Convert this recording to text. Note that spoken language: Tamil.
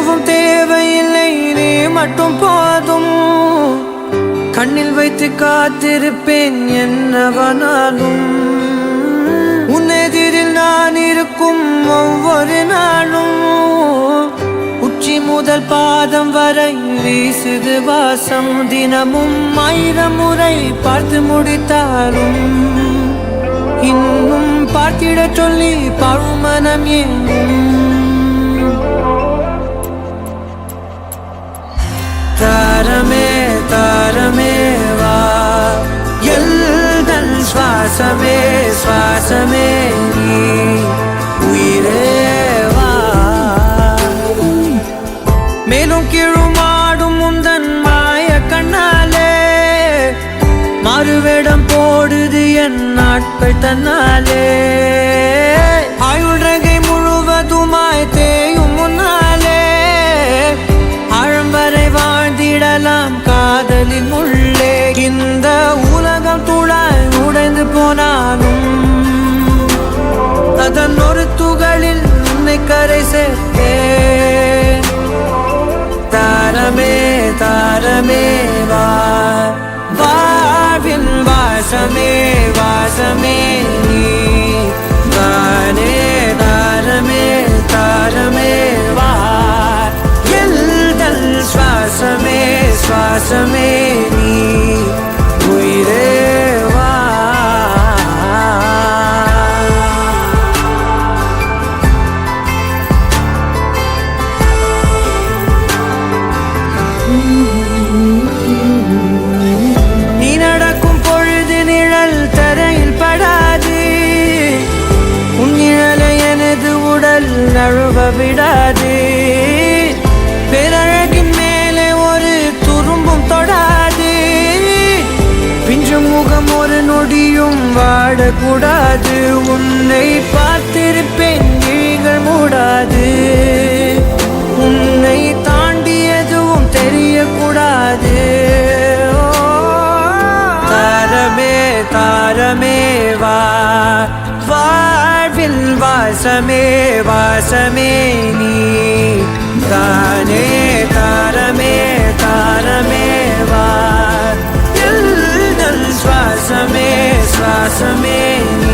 எதுவும் தேவையில்லை, நீ மட்டும் போதும். கண்ணில் வைத்து காத்திருப்பேன் என்னவனாலும். உன்னெதிரில் நான் இருக்கும் ஒவ்வொரு நாளும். உச்சி முதல் பாதம் வரை வீசுது வாசம். தினமும் 1000 முறை பார்த்து முடித்தாலும் இன்னும் பார்த்திட சொல்லி பழுமனம் ஏங்கும். தாரமே தாரமே வா, எல்தன் சுவாசமே சுவாசமே நீ, உயிரே வா. மேலும் கீழுமாடும் முந்தன் மாய கண்ணாலே மாறுவேடம் போடுது என் நாட்கள் தன்னாலே. ஆயுள் ரகை முழுவதுமாய் தேயும் முன்னாலே ஆழம் வரை வாழ்ந்திடலாம் காதலின் உள்ளே. இந்த உலகம் துளாய் உடைந்து போனாலும் அதன் ஒரு துகளில் உன்னை கரை சேர்த்தேன். தாரமே தாரமே வா, வாழ்வின் வாசமே வாசமே நீ தானே. தாரமே தாரமே வா, எல்தல் சுவாசமே சுவாசமே நீ, உயிரே வா. நீ நடக்கும் பொழுது நிழல் தரையில் படாது. உன் நிழலை எனது உடல் நழுவ விடாது. பேரழகின் மேலே ஒரு துரும்பும் தொடாது. பிஞ்சு முகம் ஒரு நொடியும் வாடக்கூடாது. உன்னை பார்த்திருப்பேன் விழிகள் மூடாது. உன்னை தாண்டி எதுவும் தெரியக்கூடாது. தாரமே தாரமே வா, வாழ்வில் வாசமே வாசமே நீ தானே. தாரமே தாரமே வா, எல்தல் சுவாசமே சுவாசமே நீ.